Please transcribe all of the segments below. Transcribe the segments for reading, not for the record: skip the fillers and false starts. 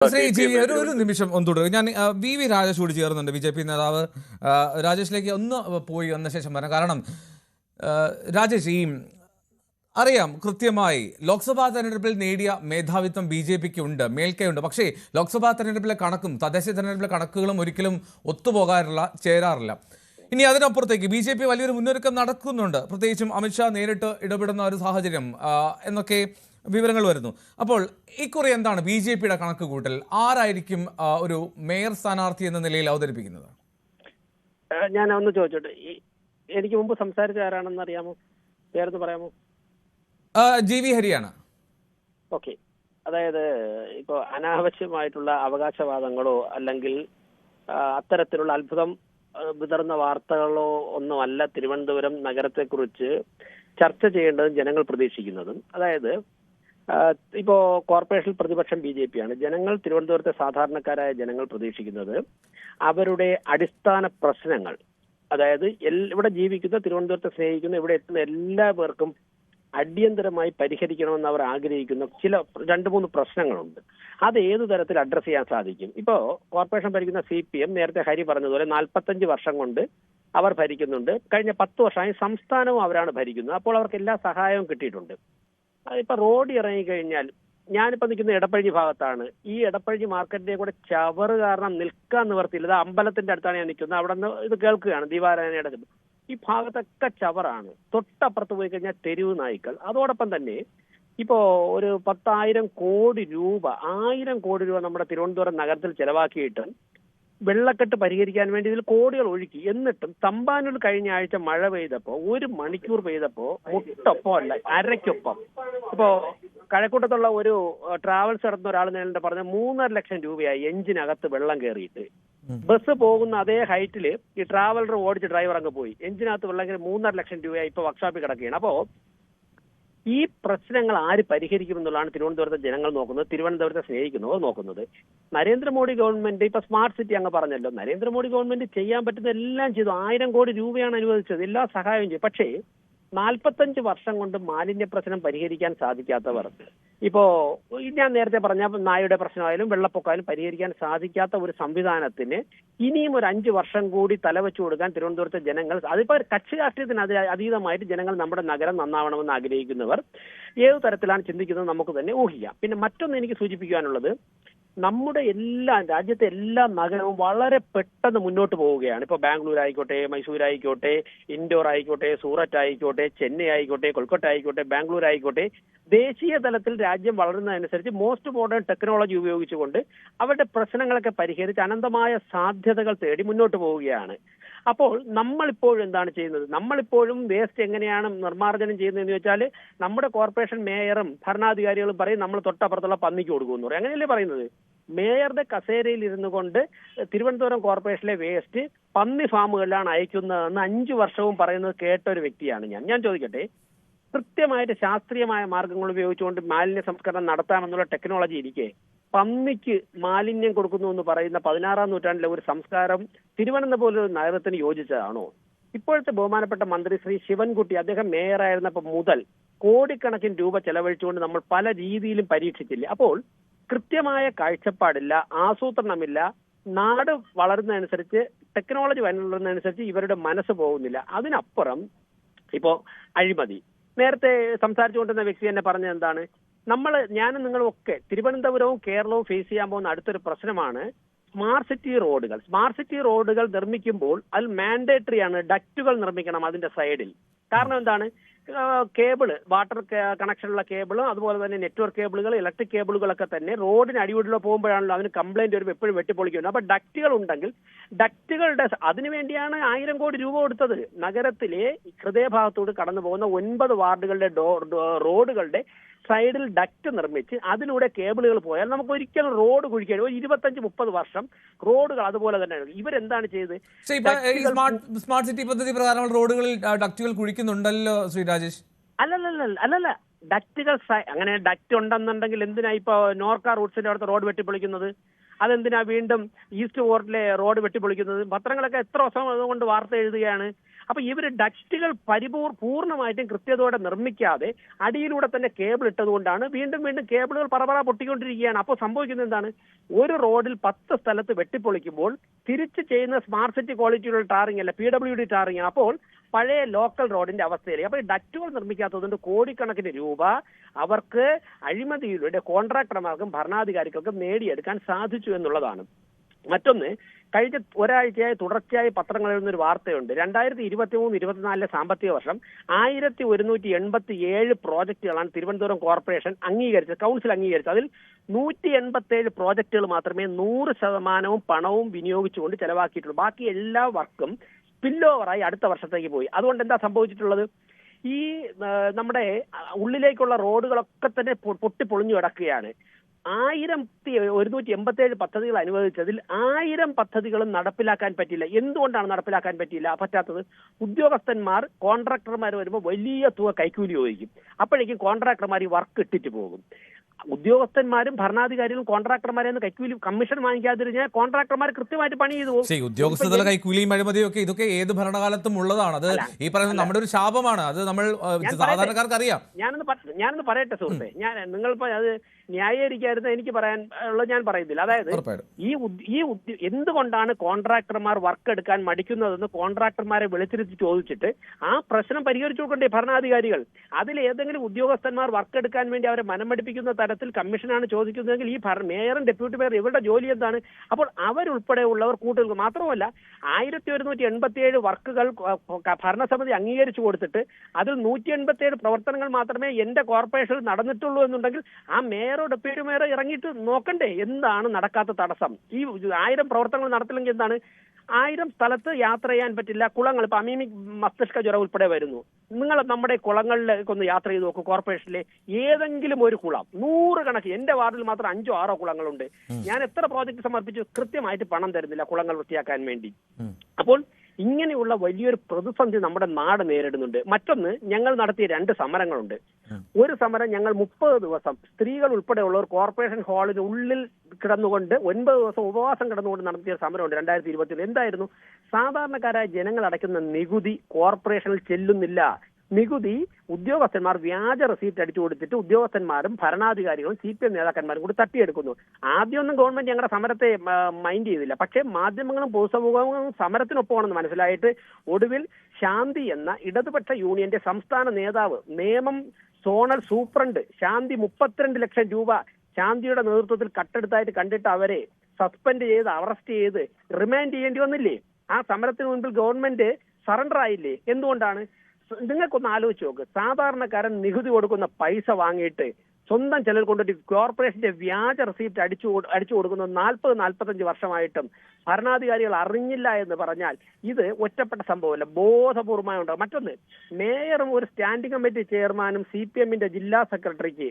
Shri G ഒരു നിമിഷം ഒന്ന് തുടരും. ഞാൻ വി രാജേഷ് കൂടി ചേർന്നുണ്ട്, BJP നേതാവ്. രാജേഷിലേക്ക് ഒന്ന് പോയി വന്ന ശേഷം വരാം. കാരണം രാജേഷ്, അറിയാം കൃത്യമായി ലോക്സഭാ തെരഞ്ഞെടുപ്പിൽ നേടിയ മേധാവിത്വം BJPക്ക് ഉണ്ട്, മേൽക്കൈയുണ്ട്. പക്ഷേ ലോക്സഭാ തെരഞ്ഞെടുപ്പിലെ കണക്കും തദ്ദേശ തെരഞ്ഞെടുപ്പിലെ കണക്കുകളും ഒരിക്കലും ചേരാറില്ല. ഇനി അതിനപ്പുറത്തേക്ക് BJP വലിയൊരു മുന്നൊരുക്കം നടക്കുന്നുണ്ട്, പ്രത്യേകിച്ചും അമിത്ഷാ നേരിട്ട് ഇടപെടുന്ന ഒരു സാഹചര്യം എന്നൊക്കെ വിവരങ്ങൾ വരുന്നു. അപ്പോൾ ഇക്കുറി എന്താണ് BJPയുടെ കണക്ക് കൂട്ടൽ? ആരായിരിക്കും ഒരു മേയർ സ്ഥാനാർത്ഥി എന്ന നിലയിൽ അവതരിപ്പിക്കുന്നത്? ഞാൻ ഒന്ന് ചോദിച്ചോട്ടെ, എനിക്ക് മുമ്പ് സംസാരിച്ച ആരാണെന്ന് അറിയാമോ? പേരെന്ന് പറയാമോ? GV ഹരിയാണ്. ഓക്കെ, അതായത് ഇപ്പോ അനാവശ്യമായിട്ടുള്ള അവകാശവാദങ്ങളോ അല്ലെങ്കിൽ അത്തരത്തിലുള്ള അത്ഭുതം വിതർന്ന വാർത്തകളോ ഒന്നുമല്ല തിരുവനന്തപുരം നഗരത്തെക്കുറിച്ച് ചർച്ച ചെയ്യേണ്ടതും ജനങ്ങൾ പ്രതീക്ഷിക്കുന്നതും. അതായത് ഇപ്പോ കോർപ്പറേഷൻ പ്രതിപക്ഷം BJP ആണ്. ജനങ്ങൾ, തിരുവനന്തപുരത്തെ സാധാരണക്കാരായ ജനങ്ങൾ പ്രതീക്ഷിക്കുന്നത് അവരുടെ അടിസ്ഥാന പ്രശ്നങ്ങൾ, അതായത് ഇവിടെ ജീവിക്കുന്ന, തിരുവനന്തപുരത്തെ സ്നേഹിക്കുന്ന, ഇവിടെ എത്തുന്ന എല്ലാ പേർക്കും അടിയന്തരമായി പരിഹരിക്കണമെന്ന് അവർ ആഗ്രഹിക്കുന്ന ചില 2-3 പ്രശ്നങ്ങളുണ്ട്. അത് ഏതു തരത്തിൽ അഡ്രസ് ചെയ്യാൻ സാധിക്കും? ഇപ്പോ കോർപ്പറേഷൻ ഭരിക്കുന്ന CPM, നേരത്തെ ഹരി പറഞ്ഞതുപോലെ 45 വർഷം കൊണ്ട് അവർ ഭരിക്കുന്നുണ്ട്. കഴിഞ്ഞ 10 വർഷമായി സംസ്ഥാനവും അവരാണ് ഭരിക്കുന്നത്. അപ്പോൾ അവർക്ക് എല്ലാ സഹായവും കിട്ടിയിട്ടുണ്ട്. ഇപ്പൊ റോഡ് ഇറങ്ങിക്കഴിഞ്ഞാൽ, ഞാനിപ്പോ നിൽക്കുന്ന എടപ്പഴി ഭാഗത്താണ്. ഈ എടപ്പഴി മാർക്കറ്റിന്റെ കൂടെ ചവറ് കാരണം നിൽക്കാൻ നിവർത്തിയില്ല. അമ്പലത്തിന്റെ അടുത്താണ് ഞാൻ നിൽക്കുന്നത്. അവിടെ നിന്ന് ഇത് കേൾക്കുകയാണ് ദീപാരാധനയുടെ. ഈ ഭാഗത്തൊക്കെ ചവറാണ്. തൊട്ടപ്പുറത്ത് പോയി കഴിഞ്ഞാൽ തെരുവ് നായ്ക്കൾ. അതോടൊപ്പം തന്നെ ഇപ്പോ ഒരു 10,000 കോടി രൂപ നമ്മുടെ തിരുവനന്തപുരം നഗരത്തിൽ ചെലവാക്കിയിട്ട് വെള്ളക്കെട്ട് പരിഹരിക്കാൻ വേണ്ടി ഇതിൽ കോടികൾ ഒഴുക്കി. എന്നിട്ടും തമ്പാനൂർ കഴിഞ്ഞ ആഴ്ച മഴ പെയ്തപ്പോ 1 മണിക്കൂർ പെയ്തപ്പോ മുട്ടൊപ്പം അല്ല, അരയ്ക്കൊപ്പം. ഇപ്പോ കഴക്കൂട്ടത്തുള്ള ഒരു ട്രാവൽസ് നടത്തുന്ന ഒരാൾ നേരിട്ട് പറഞ്ഞ 3.5 ലക്ഷം രൂപയായി എഞ്ചിനകത്ത് വെള്ളം കയറിയിട്ട്. ബസ് പോകുന്ന അതേ ഹൈറ്റില് ഈ ട്രാവലർ ഓടിച്ച് ഡ്രൈവർ അങ്ങ് പോയി. എഞ്ചിനകത്ത് വെള്ളം കയറി 3.5 ലക്ഷം രൂപയായി ഇപ്പൊ വർക്ക്ഷോപ്പിൽ കിടക്കുകയാണ്. അപ്പോ ഈ പ്രശ്നങ്ങൾ ആര് പരിഹരിക്കുമെന്നുള്ളതാണ് തിരുവനന്തപുരത്തെ ജനങ്ങൾ നോക്കുന്നത്, തിരുവനന്തപുരത്തെ സ്നേഹിക്കുന്നവർ നോക്കുന്നത്. നരേന്ദ്രമോദി ഗവൺമെന്റ് ഇപ്പൊ സ്മാർട്ട് സിറ്റി അങ്ങ് പറഞ്ഞല്ലോ, നരേന്ദ്രമോദി ഗവൺമെന്റ് ചെയ്യാൻ പറ്റുന്ന എല്ലാം ചെയ്തു. 1000 കോടി രൂപയാണ് അനുവദിച്ചത്, എല്ലാ സഹായവും ചെയ്തു. പക്ഷേ 45 വർഷം കൊണ്ട് മാലിന്യ പ്രശ്നം പരിഹരിക്കാൻ സാധിക്കാത്തവർ, ഇപ്പോ ഞാൻ നേരത്തെ പറഞ്ഞ നായയുടെ പ്രശ്നമായാലും വെള്ളപ്പൊക്കമായാലും പരിഹരിക്കാൻ സാധിക്കാത്ത ഒരു സംവിധാനത്തിന് ഇനിയും ഒരു 5 വർഷം കൂടി തലവെച്ചു കൊടുക്കാൻ തിരുവനന്തപുരത്തെ ജനങ്ങൾ, അതിപ്പോ കക്ഷി രാഷ്ട്രീയത്തിന് അതീതമായിട്ട് ജനങ്ങൾ നമ്മുടെ നഗരം നന്നാവണമെന്ന് ആഗ്രഹിക്കുന്നവർ ഏതു തരത്തിലാണ് ചിന്തിക്കുന്നത് നമുക്ക് തന്നെ ഊഹിക്കാം. പിന്നെ മറ്റൊന്ന് എനിക്ക് സൂചിപ്പിക്കാനുള്ളത്, നമ്മുടെ രാജ്യത്തെ എല്ലാ നഗരവും വളരെ പെട്ടെന്ന് മുന്നോട്ട് പോവുകയാണ്. ഇപ്പൊ ബാംഗ്ലൂർ ആയിക്കോട്ടെ, മൈസൂർ ആയിക്കോട്ടെ, ഇൻഡോർ ആയിക്കോട്ടെ, സൂററ്റ് ആയിക്കോട്ടെ, ചെന്നൈ ആയിക്കോട്ടെ, കൊൽക്കത്ത ആയിക്കോട്ടെ, ബാംഗ്ലൂർ ആയിക്കോട്ടെ, ദേശീയ തലത്തിൽ രാജ്യം വളരുന്നതനുസരിച്ച് മോസ്റ്റ് മോഡേൺ ടെക്നോളജി ഉപയോഗിച്ചുകൊണ്ട് അവരുടെ പ്രശ്നങ്ങളൊക്കെ പരിഹരിച്ച് അനന്തമായ സാധ്യതകൾ തേടി മുന്നോട്ട് പോവുകയാണ്. അപ്പോൾ നമ്മളിപ്പോഴും എന്താണ് ചെയ്യുന്നത്? നമ്മളിപ്പോഴും വേസ്റ്റ് എങ്ങനെയാണ് നിർമ്മാർജ്ജനം ചെയ്യുന്നതെന്ന് വെച്ചാൽ, നമ്മുടെ കോർപ്പറേഷൻ മേയറും ഭരണാധികാരികളും പറയും നമ്മൾ തൊട്ടപ്പുറത്തുള്ള പന്നിക്ക് കൊടുക്കുമെന്ന് പറയും. അങ്ങനെയല്ലേ പറയുന്നത്? മേയറുടെ കസേരയിൽ ഇരുന്നു കൊണ്ട് തിരുവനന്തപുരം കോർപ്പറേഷനിലെ വേസ്റ്റ് പന്നി ഫാമുകളിലാണ് അയക്കുന്നതെന്ന് 5 വർഷവും പറയുന്നത് കേട്ട ഒരു വ്യക്തിയാണ് ഞാൻ ചോദിക്കട്ടെ, കൃത്യമായിട്ട് ശാസ്ത്രീയമായ മാർഗങ്ങൾ ഉപയോഗിച്ചുകൊണ്ട് മാലിന്യ സംസ്കരണം നടത്താമെന്നുള്ള ടെക്നോളജി ഇരിക്കെ പന്നിക്ക് മാലിന്യം കൊടുക്കുന്നു എന്ന് പറയുന്ന 16-ാം നൂറ്റാണ്ടിലെ ഒരു സംസ്കാരം തിരുവനന്തപുരം പോലൊരു നഗരത്തിന് യോജിച്ചതാണോ? ഇപ്പോഴത്തെ ബഹുമാനപ്പെട്ട മന്ത്രി ശ്രീ ശിവൻകുട്ടി, അദ്ദേഹം മേയറായിരുന്നപ്പോൾ മുതൽ കോടിക്കണക്കിന് രൂപ ചെലവഴിച്ചുകൊണ്ട് നമ്മൾ പല രീതിയിലും പരീക്ഷിച്ചില്ല. അപ്പോൾ കൃത്യമായ കാഴ്ചപ്പാടില്ല, ആസൂത്രണമില്ല. നാട് വളരുന്നതനുസരിച്ച്, ടെക്നോളജി വളരുന്നതനുസരിച്ച് ഇവരുടെ മനസ്സ് പോകുന്നില്ല. അതിനപ്പുറം ഇപ്പോ അഴിമതി. നേരത്തെ സംസാരിച്ചുകൊണ്ടിരുന്ന വ്യക്തി തന്നെ പറഞ്ഞത് എന്താണ്? ഞാനും നിങ്ങളും ഒക്കെ തിരുവനന്തപുരവും കേരളവും ഫേസ് ചെയ്യാൻ പോകുന്ന അടുത്തൊരു പ്രശ്നമാണ് സ്മാർട്ട് സിറ്റി റോഡുകൾ. സ്മാർട്ട് സിറ്റി റോഡുകൾ നിർമ്മിക്കുമ്പോൾ അതിൽ മാൻഡേറ്ററി ആണ് ഡക്റ്റുകൾ നിർമ്മിക്കണം അതിന്റെ സൈഡിൽ. കാരണം എന്താണ്? കേബിള്, വാട്ടർ കണക്ഷനുള്ള കേബിളും അതുപോലെ തന്നെ നെറ്റ്വർക്ക് കേബിളുകൾ, ഇലക്ട്രിക് കേബിളുകളൊക്കെ തന്നെ റോഡിന് അടിയോടിലൂടെ പോകുമ്പോഴാണല്ലോ അതിന് കംപ്ലൈന്റ് വരുമ്പോൾ എപ്പോഴും വെട്ടിപ്പൊളിക്കുന്നത്. അപ്പൊ ഡക്റ്റുകൾ ഉണ്ടെങ്കിൽ ഡക്റ്റുകളുടെ അതിനുവേണ്ടിയാണ് 1000 കോടി രൂപ കൊടുത്തത്. നഗരത്തിലെ ഹൃദയഭാഗത്തോട് കടന്നു പോകുന്ന 9 വാർഡുകളുടെ റോഡുകളുടെ സൈഡിൽ ഡക്റ്റ് നിർമ്മിച്ച് അതിലൂടെ കേബിളുകൾ പോയാൽ നമുക്ക് ഒരിക്കലും റോഡ് കുഴിക്കാൻ 25-30 വർഷം റോഡുകൾ അതുപോലെ തന്നെ. ഇവരെന്താണ് ചെയ്തത്? സ്മാർട്ട് സിറ്റി പദ്ധതി പ്രകാരം റോഡുകളിൽ ഡക്റ്റുകൾ കുഴിക്കുന്നുണ്ടല്ലോ ശ്രീ രാജേഷ്. അല്ലല്ല, ഡക്റ്റുകൾ അങ്ങനെ ഡക്റ്റ് ഉണ്ടെന്നുണ്ടെങ്കിൽ എന്തിനാ ഇപ്പൊ നോർക്ക റൂട്ട്സിന്റെ അവിടുത്തെ റോഡ് വെട്ടിപ്പൊളിക്കുന്നത്? അതെന്തിനാ വീണ്ടും ഈസ്റ്റ് പോർട്ടിലെ റോഡ് വെട്ടിപ്പൊളിക്കുന്നത്? പത്രങ്ങളൊക്കെ എത്ര ദിവസം കൊണ്ട് വാർത്ത എഴുതുകയാണ്. അപ്പൊ ഇവര് ഡക്റ്റുകൾ പൂർണ്ണമായിട്ടും കൃത്യതയോടെ നിർമ്മിക്കാതെ അടിയിലൂടെ തന്നെ കേബിൾ ഇട്ടതുകൊണ്ടാണ് വീണ്ടും വീണ്ടും കേബിളുകൾ പറപറ പൊട്ടിക്കൊണ്ടിരിക്കുകയാണ്. അപ്പോൾ സംഭവിക്കുന്നത് എന്താണ്? ഒരു റോഡിൽ 10 സ്ഥലത്ത് വെട്ടിപ്പൊളിക്കുമ്പോൾ തിരിച്ച് ചെയ്യുന്ന സ്മാർട്ട് സിറ്റി ക്വാളിറ്റിയുള്ള ടാറിംഗ് അല്ല, PWD ടാറിംഗ്. അപ്പോൾ പഴയ ലോക്കൽ റോഡിന്റെ അവസ്ഥയിലേക്ക്. അപ്പൊ ഈ ഡക്റ്റുകൾ നിർമ്മിക്കാത്തതുകൊണ്ട് കോടിക്കണക്കിന് രൂപ അവർക്ക് അഴിമതിയിലൂടെ കോൺട്രാക്ടർമാർക്കും ഭരണാധികാരികൾക്കും നേടിയെടുക്കാൻ സാധിച്ചു എന്നുള്ളതാണ്. മറ്റൊന്ന്, കഴിഞ്ഞ ഒരാഴ്ചയായി തുടർച്ചയായി പത്രങ്ങളിൽ നിന്നൊരു വാർത്തയുണ്ട്. 2023-24 സാമ്പത്തിക വർഷം 1187 പ്രോജക്റ്റുകളാണ് തിരുവനന്തപുരം കോർപ്പറേഷൻ അംഗീകരിച്ചത്, കൗൺസിൽ അംഗീകരിച്ചത്. അതിൽ 187 പ്രോജക്റ്റുകൾ മാത്രമേ 100% പണവും വിനിയോഗിച്ചുകൊണ്ട് ചെലവാക്കിയിട്ടുള്ളൂ. ബാക്കി എല്ലാ വർക്കും സ്പിൽ ഓവറായി അടുത്ത വർഷത്തേക്ക് പോയി. അതുകൊണ്ട് എന്താ സംഭവിച്ചിട്ടുള്ളത്? ഈ നമ്മുടെ ഉള്ളിലേക്കുള്ള റോഡുകളൊക്കെ തന്നെ പൊട്ടിപ്പൊളിഞ്ഞു കിടക്കുകയാണ്. 1187 പദ്ധതികൾ അനുവദിച്ചതിൽ 1000 പദ്ധതികളും നടപ്പിലാക്കാൻ പറ്റില്ല. എന്തുകൊണ്ടാണ് നടപ്പിലാക്കാൻ പറ്റാത്തത്? ഉദ്യോഗസ്ഥന്മാർ കോൺട്രാക്ടർമാർ വരുമ്പോൾ വലിയ തുക കൈക്കൂലി ചോദിക്കും. അപ്പോഴേക്കും കോൺട്രാക്ടർമാർ ഈ വർക്ക് ഇട്ടിട്ട് പോകും. ഉദ്യോഗസ്ഥന്മാരും ഭരണാധികാരികളും കോൺട്രാക്ടർമാരെ കൈക്കൂലി കമ്മീഷൻ വാങ്ങിക്കാതിരുന്നാൽ കോൺട്രാക്ടർമാർ കൃത്യമായിട്ട് പണി ചെയ്തു പോകും. ഉദ്യോഗസ്ഥതല കൈക്കൂലിയും അഴിമതിയും ഒക്കെ ഇതൊക്കെ ഏത് ഭരണകാലത്തും ഉള്ളതാണ്. അത് ഈ പറയുന്നത് നമ്മുടെ ഒരു ശാപമാണ്. അത് നമ്മൾ സാധാരണക്കാർക്ക് അറിയാം. ഞാനൊന്ന് പറയട്ടെ സുഹൃത്തെ, നിങ്ങൾ അത് ന്യായീകരിക്കായിരുന്നു എനിക്ക് പറയാൻ ഉള്ളത് ഞാൻ പറയുന്നില്ല. അതായത് ഈ എന്തുകൊണ്ടാണ് കോൺട്രാക്ടർമാർ വർക്ക് എടുക്കാൻ മടിക്കുന്നതെന്ന് കോൺട്രാക്ടർമാരെ വിളിച്ചിരുത്തി ചോദിച്ചിട്ട് ആ പ്രശ്നം പരിഹരിച്ചു കൊടുക്കണ്ടേ ഭരണാധികാരികൾ? അതിൽ ഏതെങ്കിലും ഉദ്യോഗസ്ഥന്മാർ വർക്ക് എടുക്കാൻ വേണ്ടി അവരെ മനമടിപ്പിക്കുന്ന തരത്തിൽ കമ്മീഷനാണ് ചോദിക്കുന്നതെങ്കിൽ ഈ മേയറും ഡെപ്യൂട്ടി മേയർ ഇവരുടെ ജോലി എന്താണ്? അപ്പോൾ അവരുൾപ്പെടെയുള്ളവർ കൂട്ടുകൾ മാത്രമല്ല 1187 വർക്കുകൾ ഭരണസമിതി അംഗീകരിച്ചു കൊടുത്തിട്ട് അതിൽ 187 പ്രവർത്തനങ്ങൾ മാത്രമേ എന്റെ കോർപ്പറേഷനിൽ നടന്നിട്ടുള്ളൂ എന്നുണ്ടെങ്കിൽ ആ മേയർ ഡെപ്യൂട്ടി മേയർ ഇറങ്ങിയിട്ട് നോക്കണ്ടേ എന്താണ് നടക്കാത്ത തടസ്സം? ഈ 1000 പ്രവർത്തനങ്ങൾ നടത്തില്ലെങ്കിൽ എന്താണ്? 1000 സ്ഥലത്ത് യാത്ര ചെയ്യാൻ പറ്റില്ല. കുളങ്ങൾ ഇപ്പൊ അമീമിക് മസ്തിഷ്ക ജ്വരം ഉൾപ്പെടെ വരുന്നു. നിങ്ങൾ നമ്മുടെ കുളങ്ങളിലേക്ക് ഒന്ന് യാത്ര ചെയ്ത് നോക്കൂ. കോർപ്പറേഷനിലെ ഏതെങ്കിലും ഒരു കുളം 100 കണക്ക്, എന്റെ വാർഡിൽ മാത്രം 5 6 കുളങ്ങളുണ്ട്. ഞാൻ എത്ര പ്രോജക്ട് സമർപ്പിച്ചു, കൃത്യമായിട്ട് പണം തരുന്നില്ല കുളങ്ങൾ വൃത്തിയാക്കാൻ വേണ്ടി. അപ്പോൾ ഇങ്ങനെയുള്ള വലിയൊരു പ്രതിസന്ധി നമ്മുടെ നാട് നേരിടുന്നുണ്ട്. മറ്റൊന്ന്, ഞങ്ങൾ നടത്തിയ 2 സമരങ്ങളുണ്ട്. ഒരു സമരം ഞങ്ങൾ 30 ദിവസം സ്ത്രീകൾ ഉൾപ്പെടെയുള്ളവർ കോർപ്പറേഷൻ ഹാളിന് ഉള്ളിൽ കിടന്നുകൊണ്ട് 9 ദിവസം ഉപവാസം കിടന്നുകൊണ്ട് നടത്തിയ സമരമുണ്ട് 2021. എന്തായിരുന്നു? സാധാരണക്കാരായ ജനങ്ങൾ അടയ്ക്കുന്ന നികുതി കോർപ്പറേഷനിൽ ചെല്ലുന്നില്ല. നികുതി ഉദ്യോഗസ്ഥന്മാർ വ്യാജ റെസീപ്റ്റ് അടിച്ചു കൊടുത്തിട്ട് ഉദ്യോഗസ്ഥന്മാരും ഭരണാധികാരികളും CPM നേതാക്കന്മാരും കൂടി തട്ടിയെടുക്കുന്നു. ആദ്യമൊന്നും ഗവൺമെന്റ് ഞങ്ങളുടെ സമരത്തെ മൈൻഡ് ചെയ്തില്ല. പക്ഷേ മാധ്യമങ്ങളും പൊതുസമൂഹങ്ങളും സമരത്തിനൊപ്പമാണെന്ന് മനസ്സിലായിട്ട് ഒടുവിൽ ശാന്തി എന്ന ഇടതുപക്ഷ യൂണിയന്റെ സംസ്ഥാന നേതാവ്, നിയമം സോണൽ സൂപ്രണ്ട് ശാന്തി 32 ലക്ഷം രൂപ ശാന്തിയുടെ നേതൃത്വത്തിൽ കട്ടെടുത്തായിട്ട് കണ്ടിട്ട് അവരെ സസ്പെൻഡ് ചെയ്ത് അറസ്റ്റ് ചെയ്ത് റിമാൻഡ് ചെയ്യേണ്ടി വന്നില്ലേ? ആ സമരത്തിന് മുൻപിൽ ഗവൺമെന്റ് സറണ്ടർ ആയില്ലേ? എന്തുകൊണ്ടാണ്? നിങ്ങൾക്കൊന്ന് ആലോചിച്ച് നോക്ക്. സാധാരണക്കാരൻ നികുതി കൊടുക്കുന്ന പൈസ വാങ്ങിയിട്ട് സ്വന്തം ചെലവിൽ കൊണ്ടിട്ട് കോർപ്പറേഷന്റെ വ്യാജ റെസീപ്റ്റ് അടിച്ചു കൊടുക്കുന്നത് 40-45 വർഷമായിട്ടും ഭരണാധികാരികൾ അറിഞ്ഞില്ല എന്ന് പറഞ്ഞാൽ ഇത് ഒറ്റപ്പെട്ട സംഭവമല്ല, ബോധപൂർവമായി ഉണ്ടാകും. മറ്റൊന്ന്, മേയറും ഒരു സ്റ്റാൻഡിംഗ് കമ്മിറ്റി ചെയർമാനും CPMന്റെ ജില്ലാ സെക്രട്ടറിക്ക്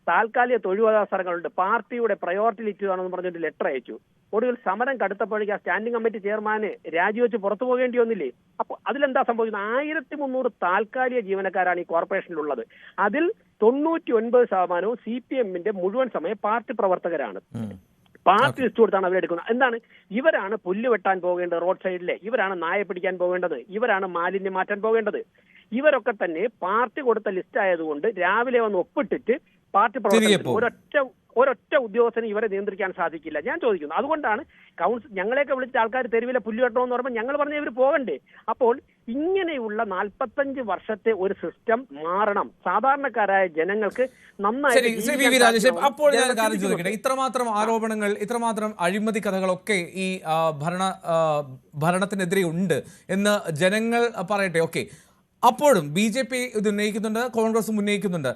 താൽക്കാലിക തൊഴിലവസരങ്ങളുണ്ട്, പാർട്ടിയുടെ പ്രയോറിറ്റി ലിസ്റ്റ് ആണെന്ന് പറഞ്ഞിട്ട് ലെറ്റർ അയച്ചു. ഒടുവിൽ സമരം കടുത്തപ്പോഴേക്ക് ആ സ്റ്റാൻഡിംഗ് കമ്മിറ്റി ചെയർമാന് രാജിവെച്ച് പുറത്തു പോകേണ്ടി വന്നില്ലേ? അപ്പോൾ അതിലെന്താ സംഭവിക്കുന്നത്? 1300 താൽക്കാലിക ജീവനക്കാരാണ് ഈ കോർപ്പറേഷനിലുള്ളത്. അതിൽ 99% CPMന്റെ മുഴുവൻ സമയം പാർട്ടി പ്രവർത്തകരാണ്. പാർട്ടി ലിസ്റ്റ് കൊടുത്താണ് അവരെടുക്കുന്നത്. എന്താണ്? ഇവരാണ് പുല്ല് വെട്ടാൻ പോകേണ്ടത് റോഡ് സൈഡിലെ, ഇവരാണ് നായ പിടിക്കാൻ പോകേണ്ടത്, ഇവരാണ് മാലിന്യം മാറ്റാൻ പോകേണ്ടത്. ഇവരൊക്കെ തന്നെ പാർട്ടി കൊടുത്ത ലിസ്റ്റ് ആയതുകൊണ്ട് രാവിലെ വന്ന് ഒപ്പിട്ടിട്ട് പാർട്ടി പ്രവർത്തകർ ഒരൊറ്റ ഉദ്യോഗസ്ഥന് ഇവരെ നിയന്ത്രിക്കാൻ സാധിക്കില്ല. ഞാൻ ചോദിക്കുന്നു, അതുകൊണ്ടാണ് കൗൺസിൽ ഞങ്ങളെയൊക്കെ വിളിച്ച ആൾക്കാർ തെരുവിലെ പുല്ല് വെട്ടണമെന്ന് പറയുമ്പോൾ ഞങ്ങൾ പറഞ്ഞ ഇവർ പോകണ്ടേ? അപ്പോൾ ഇങ്ങനെയുള്ള 45 വർഷത്തെ ഒരു സിസ്റ്റം മാറണം. സാധാരണക്കാരായ ജനങ്ങൾക്ക് നന്നായി. അപ്പോൾ ഞാൻ കാര്യം ചോദിക്കട്ടെ, ഇത്രമാത്രം ആരോപണങ്ങൾ, ഇത്രമാത്രം അഴിമതി കഥകളൊക്കെ ഈ ഭരണത്തിനെതിരെ ഉണ്ട് എന്ന് ജനങ്ങൾ പറയട്ടെ. ഓക്കെ, അപ്പോഴും BJP ഇത് ഉന്നയിക്കുന്നുണ്ട്, കോൺഗ്രസും ഉന്നയിക്കുന്നുണ്ട്.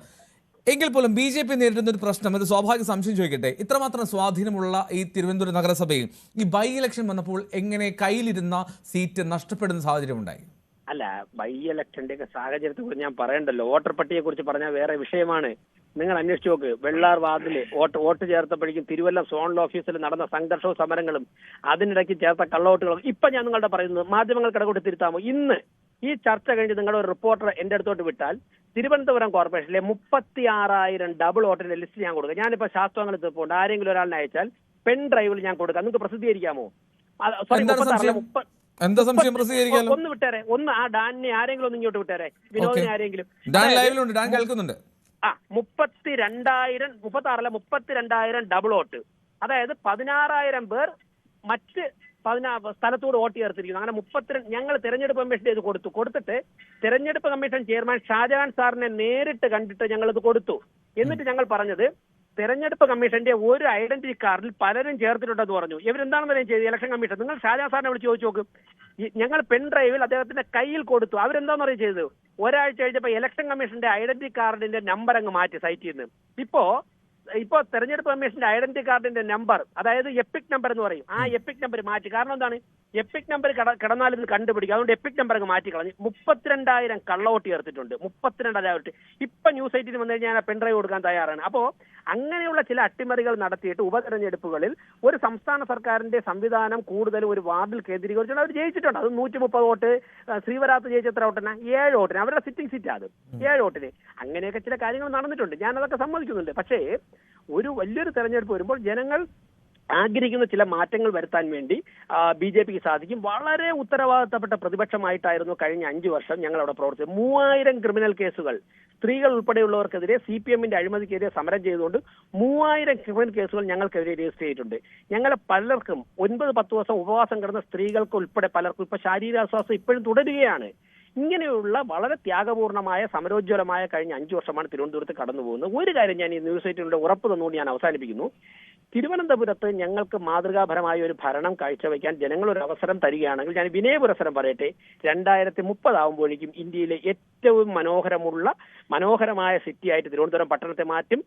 എങ്കിൽ പോലും BJP നേരിടുന്ന ഒരു പ്രശ്നം, ഇത് സ്വാഭാവിക സംശയം ചോദിക്കട്ടെ, ഇത്രമാത്രം സ്വാധീനമുള്ള ഈ തിരുവനന്തപുരം നഗരസഭയിൽ ഈ ബൈ ഇലക്ഷൻ വന്നപ്പോൾ എങ്ങനെ കയ്യിലിരുന്ന സീറ്റ് നഷ്ടപ്പെടുന്ന സാഹചര്യം ഉണ്ടായി? അല്ല, ബൈ ഇലക്ഷന്റെ ഒക്കെ സാഹചര്യത്തെ കുറിച്ച് ഞാൻ പറയണ്ടല്ലോ. വോട്ടർ പട്ടികയെ കുറിച്ച് പറഞ്ഞാൽ വേറെ വിഷയമാണ്. നിങ്ങൾ അന്വേഷിച്ച് നോക്ക്. വെള്ളാർ വാർഡില് വോട്ട് ചേർത്തപ്പോഴേക്കും തിരുവല്ല സോണൽ ഓഫീസിൽ നടന്ന സംഘർഷവും സമരങ്ങളും അതിനിടയ്ക്ക് ചേർത്ത കള്ളവോട്ടുകളും ഇപ്പൊ ഞാൻ നിങ്ങളുടെ പറയുന്നത് മാധ്യമങ്ങൾക്കിടകൂടി തിരുത്താമോ? ഇന്ന് ഈ ചർച്ച കഴിഞ്ഞ് നിങ്ങളുടെ ഒരു റിപ്പോർട്ടർ എന്റെ അടുത്തോട്ട് വിട്ടാൽ തിരുവനന്തപുരം കോർപ്പറേഷനിലെ 36,000 ഡബിൾ വോട്ടിന്റെ ലിസ്റ്റ് ഞാൻ കൊടുക്കുക. ഞാനിപ്പോ ശാസ്ത്രങ്ങൾ തീർപ്പുണ്ട്. ആരെങ്കിലും ഒരാളിനെ അയച്ചാൽ പെൻ ഡ്രൈവിൽ ഞാൻ കൊടുക്കാം, നിങ്ങൾക്ക് പ്രസിദ്ധീകരിക്കാമോ? സോറി, എന്താണ് സംശയം? എന്താ സംശയം? പ്രസിദ്ധീകരിക്കാമോ? ഒന്ന് വിട്ടേരെ, ഒന്ന് ആ ഡാനിനെ ആരെങ്കിലും ഒന്ന് ഇങ്ങോട്ട് വിട്ടേരെ, വിനോദിനെ ആരെങ്കിലും. ഡാൻ ലൈവിലുണ്ട്, ഡാൻ കേൾക്കുന്നുണ്ട്. 32,000 ഡബിൾ വോട്ട്, അതായത് 16,000 പേർ മറ്റ് സ്ഥലത്തോട് വോട്ട് ചേർത്തിരിക്കുന്നു. അങ്ങനെ 32 ഞങ്ങൾ തെരഞ്ഞെടുപ്പ് കമ്മീഷന്റെ ഇത് കൊടുത്തിട്ട് തെരഞ്ഞെടുപ്പ് കമ്മീഷൻ ചെയർമാൻ ഷാജഹാൻ സാറിനെ നേരിട്ട് കണ്ടിട്ട് ഞങ്ങൾ ഇത് കൊടുത്തു. എന്നിട്ട് ഞങ്ങൾ പറഞ്ഞത് തെരഞ്ഞെടുപ്പ് കമ്മീഷന്റെ ഒരു ഐഡന്റിറ്റി കാർഡിൽ പലരും ചേർത്തിട്ടുണ്ടെന്ന് പറഞ്ഞു. ഇവരെന്താണെന്ന് ഞാൻ ചെയ്തു, ഇലക്ഷൻ കമ്മീഷൻ, നിങ്ങൾ ഷാജഹാൻ സാറിനെ വിളിച്ച് ചോദിച്ചു നോക്കും. ഞങ്ങൾ പെൻ ഡ്രൈവിൽ അദ്ദേഹത്തിന്റെ കയ്യിൽ കൊടുത്തു. അവരെന്താന്ന് പറയും ചെയ്തു, ഒരാഴ്ച കഴിഞ്ഞപ്പോൾ ഇലക്ഷൻ കമ്മീഷന്റെ ഐഡന്റിറ്റി കാർഡിന്റെ നമ്പർ അങ്ങ് മാറ്റി സൈറ്റിൽ നിന്ന്. ഇപ്പോ തെരഞ്ഞെടുപ്പ് കമ്മീഷന്റെ ഐഡന്റിറ്റി കാർഡിന്റെ നമ്പർ, അതായത് എപ്പിക് നമ്പർ എന്ന് പറയും, ആ എപ്പിക് നമ്പർ മാറ്റി. കാരണം എന്താണ്, എപ്പിക് നമ്പർ കിടന്നാൽ ഇത് കണ്ടുപിടിക്കും. അതുകൊണ്ട് എപ്പിക് നമ്പർ അങ്ങ് മാറ്റി കളഞ്ഞു. 32,000 കള്ളവോട്ട് ചേർത്തിട്ടുണ്ട്. 32,000. ഇപ്പൊ ന്യൂസ് സൈറ്റിൽ വന്നു കഴിഞ്ഞാൽ പെൻഡ്രൈവ് കൊടുക്കാൻ തയ്യാറാണ്. അപ്പോ അങ്ങനെയുള്ള ചില അട്ടിമറികൾ നടത്തിയിട്ട് ഉപതെരഞ്ഞെടുപ്പുകളിൽ ഒരു സംസ്ഥാന സർക്കാരിന്റെ സംവിധാനം കൂടുതലും ഒരു വാർഡിൽ കേന്ദ്രീകരിച്ചുകൊണ്ട് അവർ ജയിച്ചിട്ടുണ്ട്. അത് 130 വോട്ട്. ശ്രീവരാത്ത് ജയിച്ച എത്ര വോട്ടിന്? 7 വോട്ടിന്. അവരുടെ സിറ്റിംഗ് സീറ്റ് അത് 7 വോട്ടിന്. അങ്ങനെയൊക്കെ ചില കാര്യങ്ങൾ നടന്നിട്ടുണ്ട്, ഞാൻ അതൊക്കെ സമ്മതിക്കുന്നുണ്ട്. പക്ഷേ ഒരു വലിയൊരു തെരഞ്ഞെടുപ്പ് വരുമ്പോൾ ജനങ്ങൾ ആഗ്രഹിക്കുന്ന ചില മാറ്റങ്ങൾ വരുത്താൻ വേണ്ടി BJPക്ക് സാധിക്കും. വളരെ ഉത്തരവാദിത്തപ്പെട്ട പ്രതിപക്ഷമായിട്ടായിരുന്നു കഴിഞ്ഞ 5 വർഷം ഞങ്ങൾ അവിടെ പ്രവർത്തിച്ചത്. 3000 ക്രിമിനൽ കേസുകൾ സ്ത്രീകൾ ഉൾപ്പെടെയുള്ളവർക്കെതിരെ CPMന്റെ അഴിമതിക്കെതിരെ സമരം ചെയ്തുകൊണ്ട് 3000 ക്രിമിനൽ കേസുകൾ ഞങ്ങൾക്കെതിരെ രജിസ്റ്റർ ചെയ്തിട്ടുണ്ട്. ഞങ്ങളെ പലർക്കും 9-10 ദിവസം ഉപവാസം കിടന്ന സ്ത്രീകൾക്ക് ഉൾപ്പെടെ പലർക്കും ഇപ്പൊ ശാരീരികാശ്വാസം ഇപ്പോഴും തുടരുകയാണ്. ഇങ്ങനെയുള്ള വളരെ ത്യാഗപൂർണമായ സമരോജ്വലമായ കഴിഞ്ഞ 5 വർഷമാണ് തിരുവനന്തപുരത്ത് കടന്നു പോകുന്നത്. ഒരു കാര്യം ഞാൻ ഈ ന്യൂസ് സൈറ്റിലൂടെ ഉറപ്പ് തന്നുകൊണ്ട് ഞാൻ അവസാനിപ്പിക്കുന്നു. തിരുവനന്തപുരത്ത് ഞങ്ങൾക്ക് മാതൃകാപരമായ ഒരു ഭരണം കാഴ്ചവെക്കാൻ ജനങ്ങൾ ഒരു അവസരം തരികയാണെങ്കിൽ ഞാൻ വിനയപുരസരം പറയട്ടെ, 2030 ആകുമ്പോഴേക്കും ഇന്ത്യയിലെ ഏറ്റവും മനോഹരമായ സിറ്റിയായിട്ട് തിരുവനന്തപുരം പട്ടണത്തെ മാറ്റും.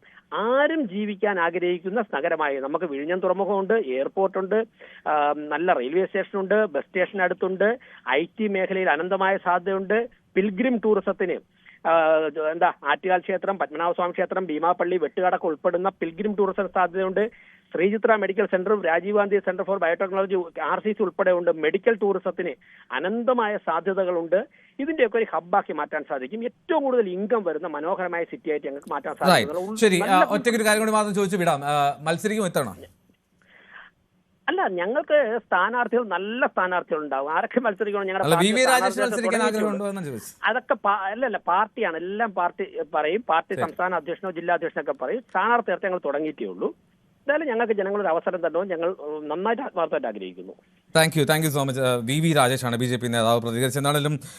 ആരും ജീവിക്കാൻ ആഗ്രഹിക്കുന്ന നഗരമായി. നമുക്ക് വിഴിഞ്ഞം തുറമുഖമുണ്ട്, എയർപോർട്ടുണ്ട്, നല്ല റെയിൽവേ സ്റ്റേഷനുണ്ട്, ബസ് സ്റ്റേഷൻ അടുത്തുണ്ട്, IT മേഖലയിൽ അനന്തമായ സാധ്യതയുണ്ട്. പിൽഗ്രിം ടൂറിസത്തിന് ആറ്റുകാൽ ക്ഷേത്രം, പത്മനാഭസ്വാമി ക്ഷേത്രം, ഭീമാപ്പള്ളി, വെട്ടുകാടൊക്കെ ഉൾപ്പെടുന്ന പിൽഗ്രിം ടൂറിസം സാധ്യതയുണ്ട്. ശ്രീചിത്ര മെഡിക്കൽ സെന്ററും Rajeev Gandhi centre for biotechnology RCC ഉൾപ്പെടെ ഉണ്ട്. മെഡിക്കൽ ടൂറിസത്തിന് അനന്തമായ സാധ്യതകളുണ്ട്. ഇതിന്റെയൊക്കെ ഒരു ഹബ്ബാക്കി മാറ്റാൻ സാധിക്കും. ഏറ്റവും കൂടുതൽ ഇൻകം വരുന്ന മനോഹരമായ സിറ്റി ആയിട്ട് ഞങ്ങൾക്ക് മാറ്റാൻ സാധിക്കും. ശരി, ഒറ്റയ്ക്കൊരു കാര്യം കൂടി മാത്രം ചോദിച്ചു വിടാം, മത്സരിക്കും എത്തണം? അല്ല, ഞങ്ങൾക്ക് സ്ഥാനാർത്ഥികൾ, നല്ല സ്ഥാനാർത്ഥികൾ ഉണ്ടാവും. ആരൊക്കെ മത്സരിക്കണം? ഞങ്ങളുടെ അതൊക്കെ അല്ലല്ല, പാർട്ടിയാണ്. എല്ലാം പാർട്ടി പറയും. പാർട്ടി സംസ്ഥാന അധ്യക്ഷനോ ജില്ലാ അധ്യക്ഷനൊക്കെ പറയും. സ്ഥാനാർത്ഥി ഞങ്ങൾ തുടങ്ങിയിട്ടേ ഉള്ളൂ. എന്തായാലും ഞങ്ങൾക്ക് ജനങ്ങളൊരു അവസരം തന്നോ ഞങ്ങൾ നന്നായിട്ട് ആത്മാർത്ഥമായിട്ട് ആഗ്രഹിക്കുന്നു. Thank you so much. VV രാജേഷാണ് BJP നേതാവ് പ്രതികരിച്ചെന്നാണെങ്കിലും